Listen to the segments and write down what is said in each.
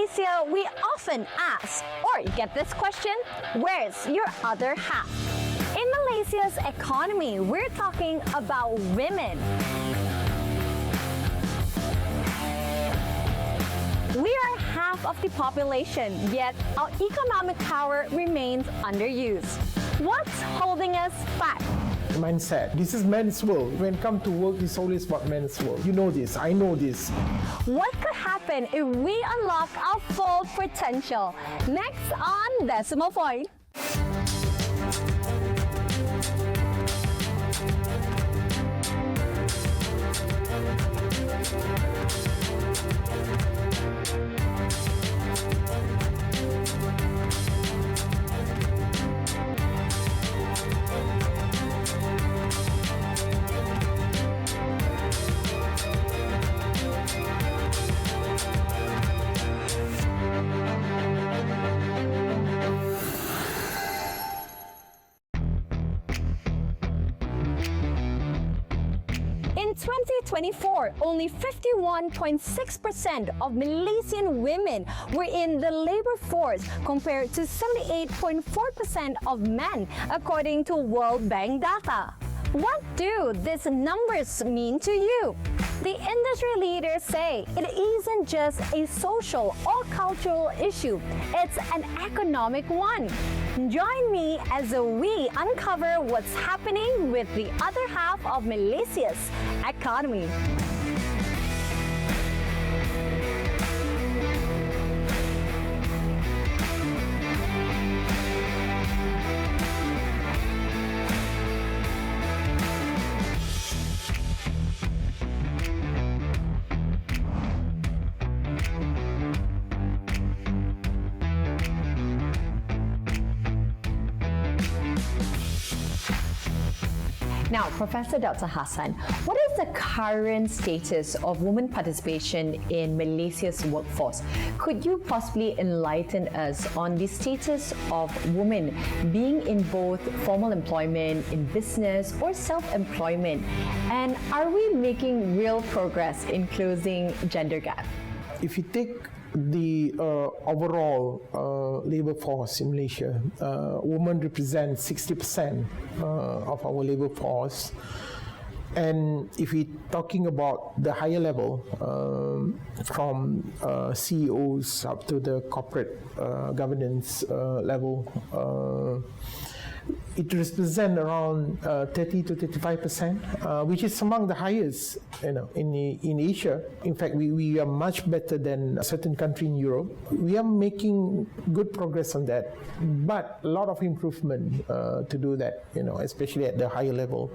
Malaysia, we often ask or get this question, where's your other half? In Malaysia's economy, we're talking about women. We are half of the population, yet our economic power remains underused. What's holding us back? Mindset. This is men's world. When it comes to work, it's always about men's world. You know this, I know this. What could happen if we unlock our full potential? Next on Decimal Point. In 2024, only 51.6% of Malaysian women were in the labor force compared to 78.4% of men, according to World Bank data. What do these numbers mean to you? The industry leaders say it isn't just a social or cultural issue, it's an economic one. Join me as we uncover what's happening with the other half of Malaysia's economy. Now, Professor Dr. Hassan, what is the current status of women participation in Malaysia's workforce? Could you possibly enlighten us on the status of women being in both formal employment, in business, or self-employment? And are we making real progress in closing gender gap? If you take the overall labor force in Malaysia, women represent 60% of our labor force. And if we're talking about the higher level, from CEOs up to the corporate governance level, it represents around 30 to 35%, which is among the highest, in Asia. In fact, we are much better than a certain country in Europe. We are making good progress on that, but a lot of improvement to do that, especially at the higher level,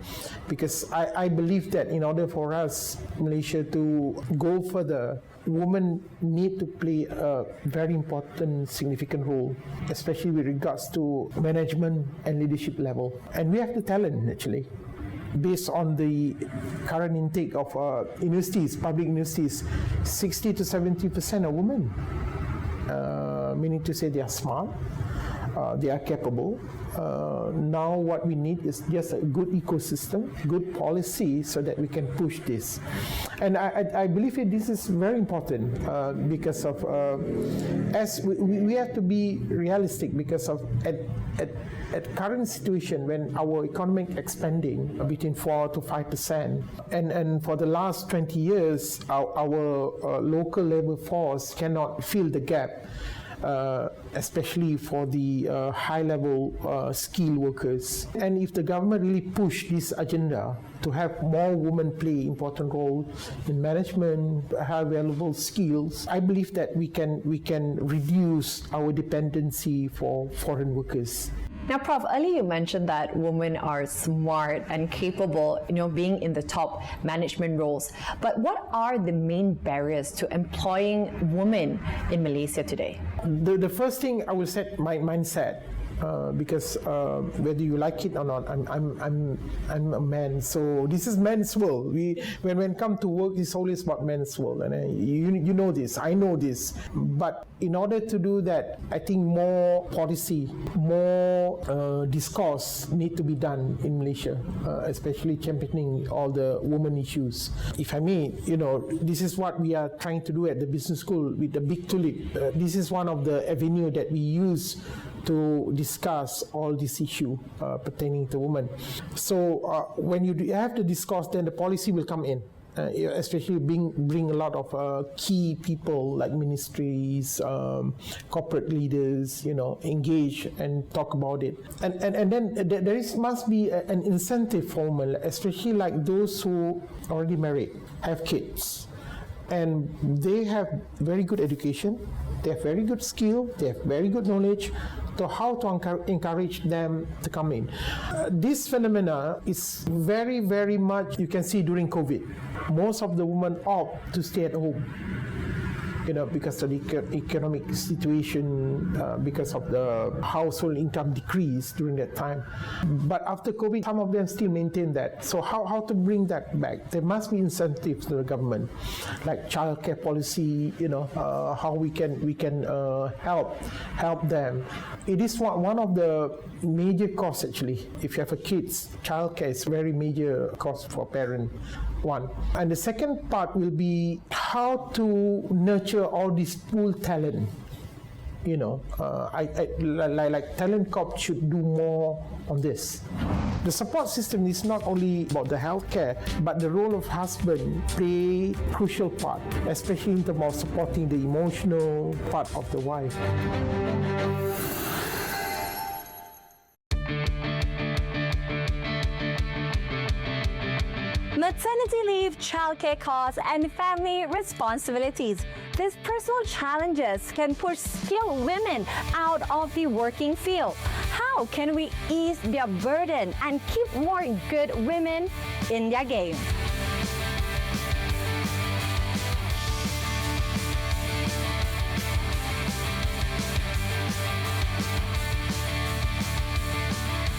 because I believe that in order for us, Malaysia, to go further, women need to play a very important, significant role, especially with regards to management and leadership level. And we have the talent, actually. Based on the current intake of universities, public universities, 60 to 70% are women, meaning to say they are smart, they are capable. Now what we need is just a good ecosystem, good policy, so that we can push this. And I believe this is very important because of, as we have to be realistic, because of at current situation when our economic expanding between 4 to 5%, and for the last 20 years, our local labor force cannot fill the gap. Especially for the high-level skilled workers. And if the government really push this agenda to have more women play important role in management, high-valuable skills, I believe that we can reduce our dependency for foreign workers. Now, Prof, earlier you mentioned that women are smart and capable, being in the top management roles. But what are the main barriers to employing women in Malaysia today? The first thing I would say, my mindset. because whether you like it or not, I'm a man. So this is men's world. When it comes to work, it's always about men's world, and you know this. I know this. But in order to do that, I think more policy, more discourse need to be done in Malaysia, especially championing all the women issues. If I may, this is what we are trying to do at the business school with the Big Tulip. This is one of the avenue that we use to discuss all this issue pertaining to women. So when you have the discourse, then the policy will come in. Especially bring a lot of key people like ministries, corporate leaders, engage and talk about it. And then there must be an incentive for women, especially like those who already married, have kids, and they have very good education, they have very good skill, they have very good knowledge, to how to encourage them to come in. This phenomena is very, very much, you can see during COVID. Most of the women opt to stay at home, because of the economic situation, because of the household income decrease during that time. But after COVID, some of them still maintain that. So how to bring that back? There must be incentives to the government, like childcare policy, how we can help them. It is one of the major costs actually. If you have a kids, childcare is very major cost for parent. One. And the second part will be how to nurture all this pool talent. Like Talent Corp should do more on this. The support system is not only about the healthcare, but the role of husband play crucial part, especially in terms of supporting the emotional part of the wife. Maternity leave, childcare costs, and family responsibilities. These personal challenges can push skilled women out of the working field. How can we ease their burden and keep more good women in their game?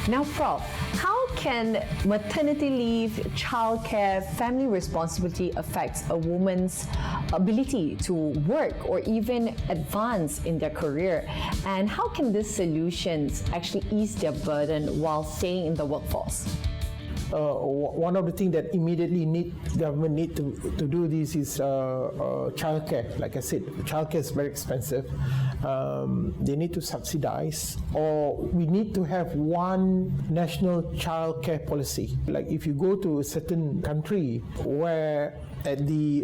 Now, Prof, how can maternity leave, childcare, family responsibility affect a woman's ability to work or even advance in their career? And how can these solutions actually ease their burden while staying in the workforce? One of the things that immediately government need to do this is childcare. Like I said, childcare is very expensive. They need to subsidize, or we need to have one national childcare policy. Like if you go to a certain country where at the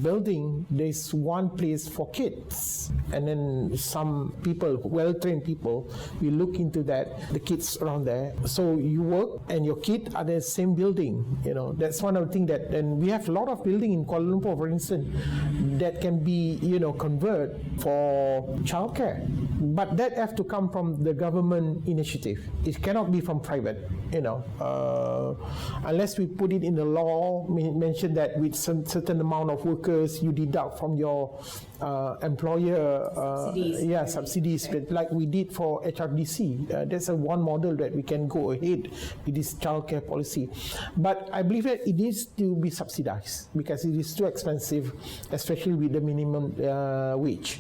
building there's one place for kids, and then some people, well-trained people, will look into that, the kids around there. So you work and your kid are the same building. That's one of the things that, and we have a lot of building in Kuala Lumpur, for instance, that can be convert for childcare. But that have to come from the government initiative. It cannot be from private. Unless we put it in the law, mention that with some certain amount of workers you deduct from your employer subsidies, like we did for HRDC. That's one model that we can go ahead with this childcare policy. But I believe that it needs to be subsidized because it is too expensive, especially with the minimum wage.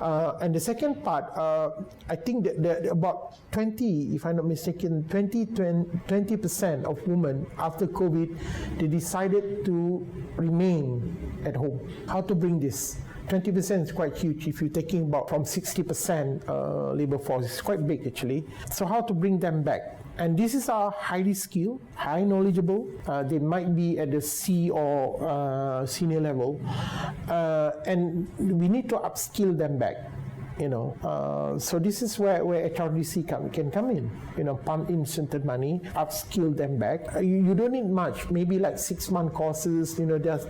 And the second part, I think that about 20, if I'm not mistaken, 20% of women after COVID, they decided to remain at home. How to bring this? 20% is quite huge if you're taking about from 60% labor force. It's quite big actually. So how to bring them back? And this is our highly skilled, high knowledgeable. They might be at the C or senior level, and we need to upskill them back. So this is where HRDC can come in. Pump in certain money, upskill them back. You don't need much. Maybe like 6-month courses.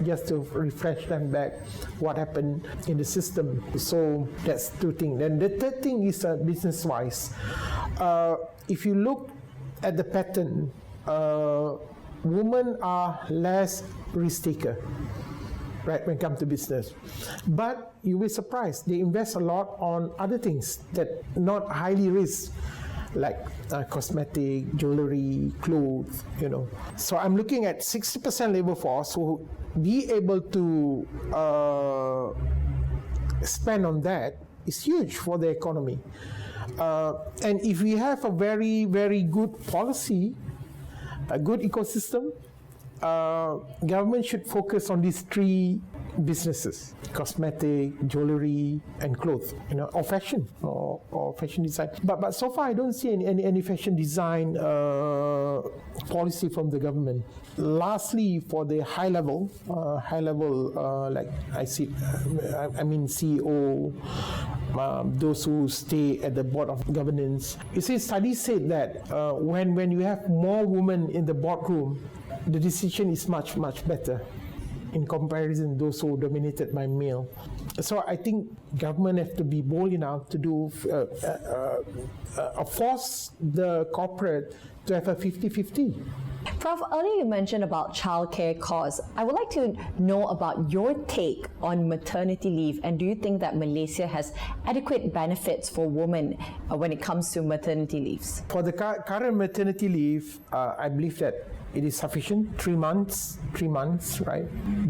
Just to refresh them back. What happened in the system. So that's two things. Then the third thing is business-wise. If you look at the pattern, women are less risk taker. right, when it comes to business. But you will be surprised, they invest a lot on other things that not highly risk, like cosmetic, jewelry, clothes, So I'm looking at 60% labor force who be able to spend on that is huge for the economy. And if we have a very, very good policy, a good ecosystem, government should focus on these three businesses: cosmetic, jewelry, and clothes, or fashion, or fashion design. But so far, I don't see any fashion design policy from the government. Lastly, for the high level, like I see, I mean CEO, those who stay at the board of governance. You see, studies said that when you have more women in the boardroom, the decision is much better in comparison to those who are dominated by male. So I think government have to be bold enough to do force the corporate to have a 50-50. Prof, earlier you mentioned about childcare costs. I would like to know about your take on maternity leave, and do you think that Malaysia has adequate benefits for women when it comes to maternity leaves? For the current maternity leave, I believe that it is sufficient, 3 months, right?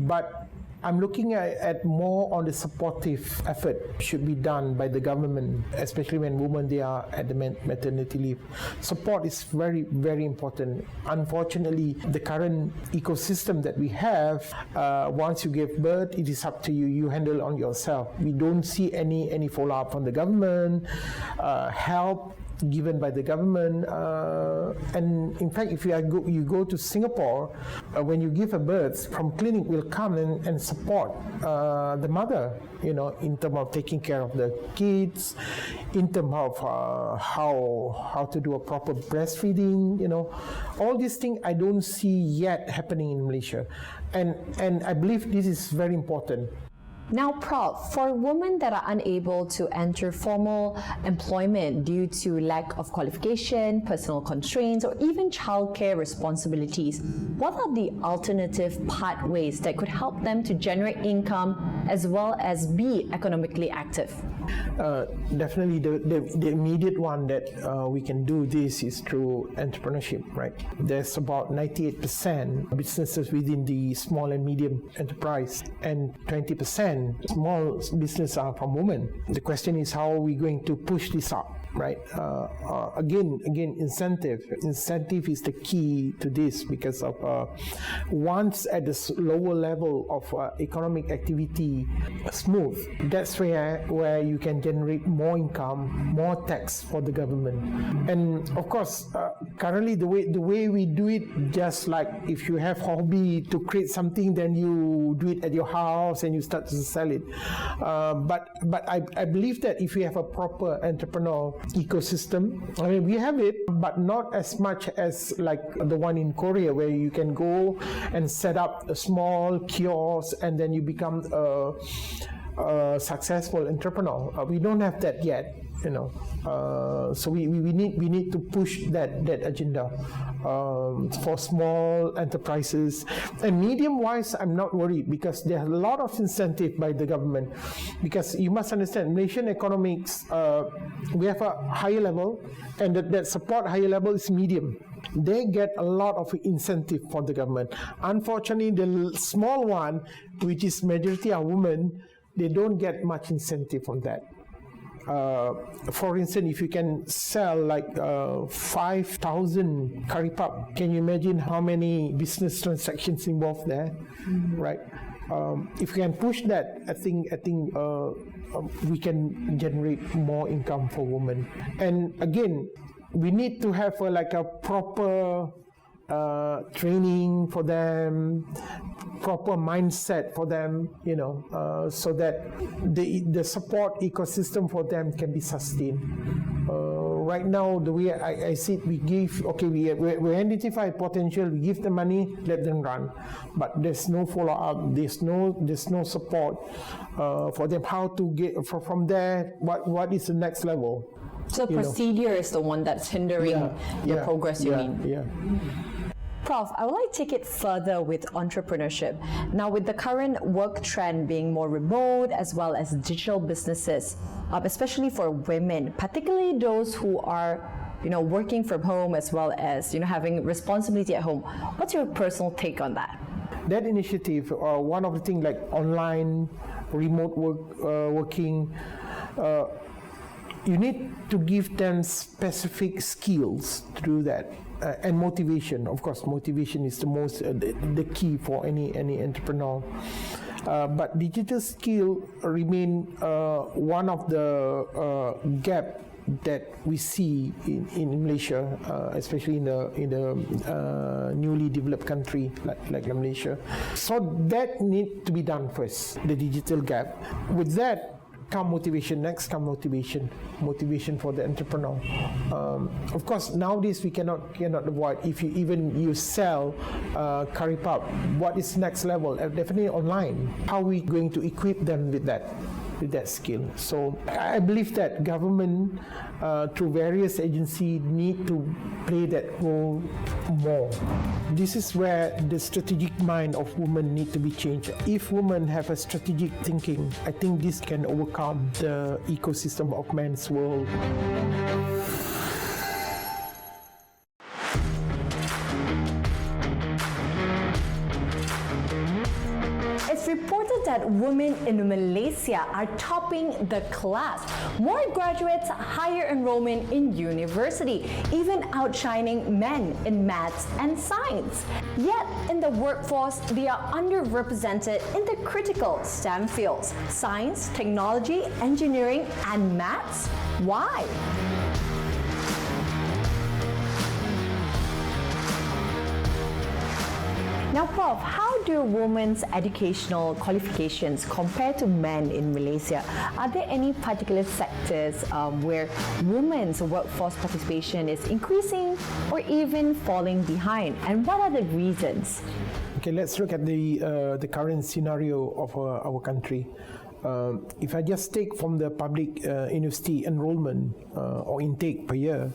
But I'm looking at more on the supportive effort should be done by the government, especially when women they are at the maternity leave. Support is very, very important. Unfortunately, the current ecosystem that we have, once you give birth, it is up to you. You handle on yourself. We don't see any follow-up from the government, help given by the government, and in fact, if you go to Singapore, when you give a birth, from clinic will come and support the mother, in terms of taking care of the kids, in terms of how to do a proper breastfeeding, all these things I don't see yet happening in Malaysia, and I believe this is very important. Now, Prof, for women that are unable to enter formal employment due to lack of qualification, personal constraints, or even childcare responsibilities, what are the alternative pathways that could help them to generate income as well as be economically active? Definitely, the immediate one that we can do this is through entrepreneurship, right? There's about 98% businesses within the small and medium enterprise, and 20% small business are from women. The question is, how are we going to push this up, right? Again, incentive is the key to this, because of once at the lower level of economic activity smooth, that's where you can generate more income, more tax for the government. And of course, currently the way we do it, just like if you have hobby to create something, then you do it at your house and you start to sell it. But I believe that if you have a proper entrepreneur ecosystem, I mean, we have it, but not as much as like the one in Korea, where you can go and set up a small kiosk and then you become a successful entrepreneur. We don't have that yet, so we need to push that agenda for small enterprises. And medium wise, I'm not worried, because there are a lot of incentive by the government, because you must understand, Malaysian economics, we have a higher level, and that support higher level is medium. They get a lot of incentive from the government. Unfortunately, the small one, which is majority are women, they don't get much incentive on that. For instance, if you can sell like 5,000 curry puff, can you imagine how many business transactions involved there, right? If we can push that, I think we can generate more income for women. And again, we need to have a proper training for them, proper mindset for them, so that the support ecosystem for them can be sustained. Right now, the way I see it, we identify potential, we give them money, let them run, but there's no follow up, there's no support for them. How to get from there? What is the next level? So procedure is the one that's hindering the progress, you mean? Yeah. Prof, I would like to take it further with entrepreneurship. Now, with the current work trend being more remote as well as digital businesses, especially for women, particularly those who are working from home as well as having responsibility at home, what's your personal take on that? That initiative, one of the things like online, remote working, you need to give them specific skills to do that, and motivation. Of course, motivation is the key for any entrepreneur. But digital skill remain one of the gap that we see in Malaysia, especially in the newly developed country like Malaysia. So that need to be done first, the digital gap. With that come motivation, next come motivation for the entrepreneur. Of course, nowadays we cannot avoid, if you sell curry puff, what is next level? Definitely online. How are we going to equip them with that skill? So I believe that government through various agencies need to play that role more. This is where the strategic mind of women need to be changed. If women have a strategic thinking, I think this can overcome the ecosystem of men's world. It's reported that women in Malaysia are topping the class. More graduates, higher enrollment in university, even outshining men in maths and science. Yet, in the workforce, they are underrepresented in the critical STEM fields: science, technology, engineering, and maths. Why? Now, Prof, how do women's educational qualifications compare to men in Malaysia? Are there any particular sectors where women's workforce participation is increasing or even falling behind? And what are the reasons? Okay, let's look at the current scenario of our country. If I just take from the public university enrollment or intake per year,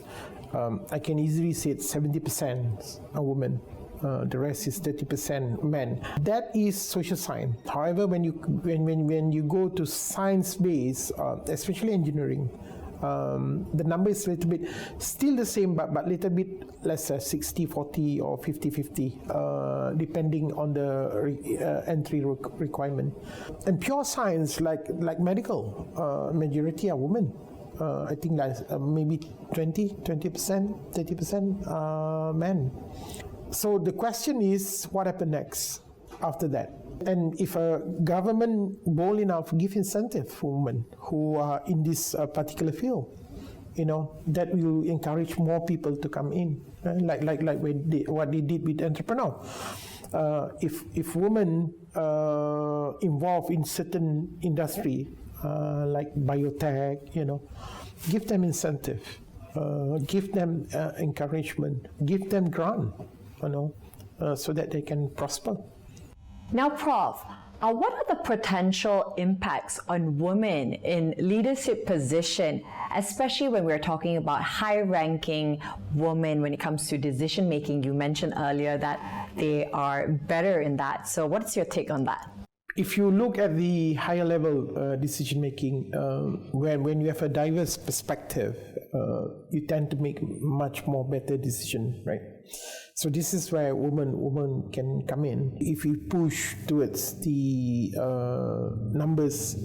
I can easily say it's 70% are women. The rest is 30% men. That is social science. However, when you go to science-based, especially engineering, the number is a little bit still the same, but little bit lesser, 60-40 or 50-50, depending on the entry requirement. And pure science, like medical, majority are women. I think that's maybe 20%, 30% men. So the question is, what happens next after that? And if a government bold enough give incentive for women who are in this particular field, that will encourage more people to come in, like what they did with entrepreneur. If women involved in certain industry like biotech, give them incentive, give them encouragement, give them grant. So that they can prosper. Now, Prof, what are the potential impacts on women in leadership position, especially when we're talking about high-ranking women when it comes to decision-making? You mentioned earlier that they are better in that. So what's your take on that? If you look at the higher level decision-making, when you have a diverse perspective, you tend to make much more better decision, right? So this is where women can come in. If we push towards the numbers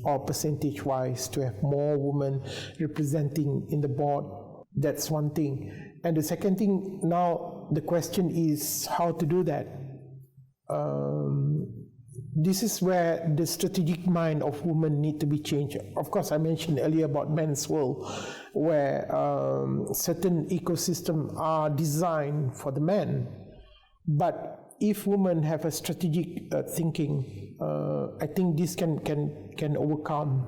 or percentage-wise to have more women representing in the board, that's one thing. And the second thing, now the question is how to do that. This is where the strategic mind of women need to be changed. Of course, I mentioned earlier about men's world, where certain ecosystems are designed for the men. But if women have a strategic thinking, I think this can overcome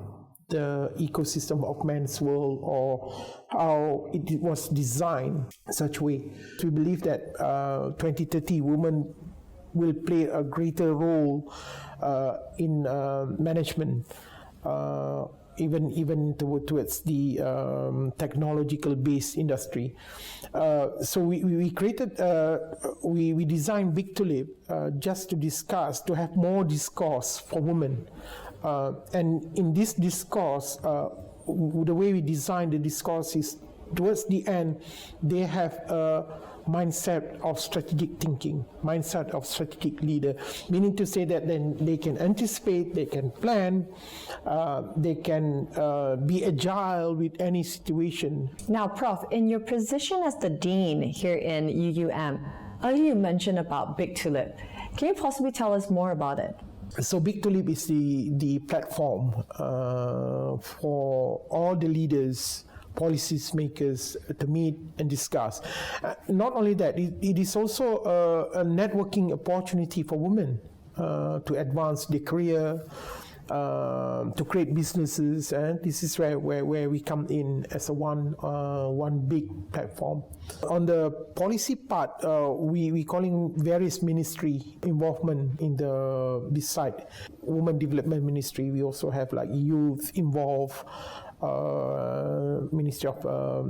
the ecosystem of men's world or how it was designed such a way. We believe that 2030 women will play a greater role in management, even towards the technological based industry. So we created, we designed Big Tulip just to have more discourse for women. And in this discourse, the way we design the discourse is towards the end, they have a mindset of strategic thinking, mindset of strategic leader, meaning to say that then they can anticipate, they can plan, they can be agile with any situation. Now, Prof, in your position as the Dean here in UUM, earlier you mentioned about Big Tulip. Can you possibly tell us more about it? So Big Tulip is the platform for all the leaders, policy makers to meet and discuss. Not only that, it is also a networking opportunity for women to advance their career, to create businesses, and this is where we come in as a one big platform. On the policy part, we calling various ministry involvement in this side. Women Development Ministry, we also have like youth involved, Ministry of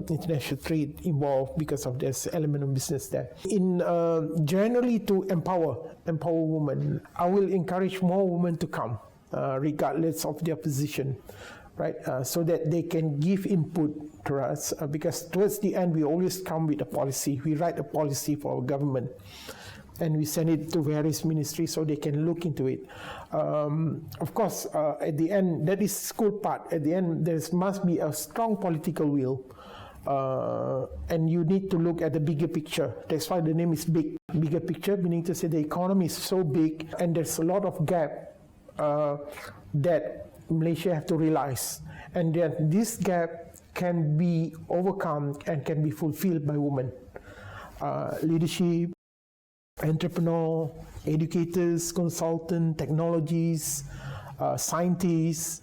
International Trade involved because of this element of business there. In generally to empower women, I will encourage more women to come, regardless of their position, right? So that they can give input to us, because towards the end we always come with a policy. We write a policy for our government, and we send it to various ministries so they can look into it. Of course, at the end, that is school part. At the end, there must be a strong political will, and you need to look at the bigger picture. That's why the name is big. Bigger picture, meaning to say the economy is so big, and there's a lot of gap that Malaysia have to realize, and then this gap can be overcome and can be fulfilled by women. Leadership, entrepreneur, educators, consultant, technologies, scientists,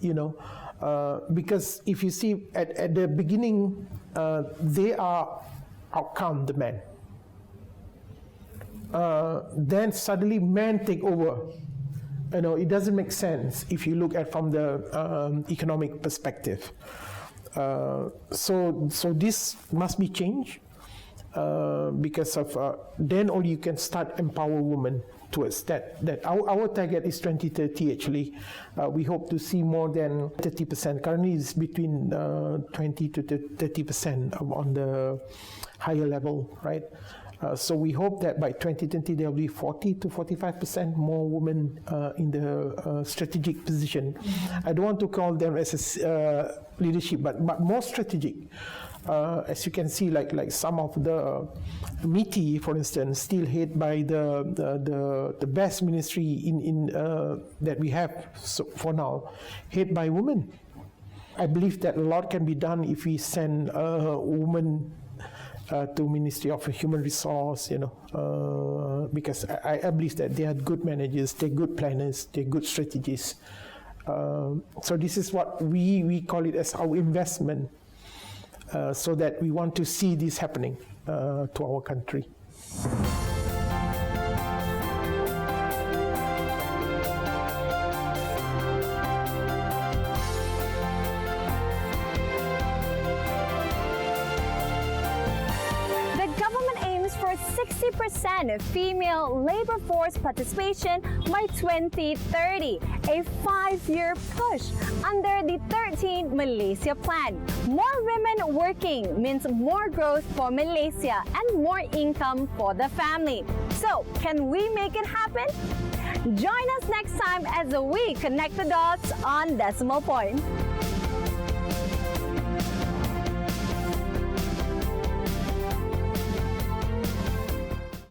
because if you see at the beginning, they are outcome the men. Then suddenly men take over. It doesn't make sense if you look at from the economic perspective. So this must be changed. Because of then only you can start empower women towards that. Our target is 2030 actually. We hope to see more than 30%. Currently it's between 20 to 30% on the higher level, right? So we hope that by 2020 there will be 40 to 45% more women in the strategic position. Mm-hmm. I don't want to call them as a leadership, but more strategic. As you can see, like some of the MITI, for instance, still head by the best ministry in that we have for now, head by women. I believe that a lot can be done if we send women to Ministry of Human Resource, because I believe that they are good managers, they're good planners, they're good strategists. So this is what we call it as our investment. So that we want to see this happening to our country. The government aims for 60% female labor force participation by 2030, a 5-year push under the 13th Malaysia Plan. More women working means more growth for Malaysia and more income for the family. So, can we make it happen? Join us next time as we connect the dots on Decimal Point.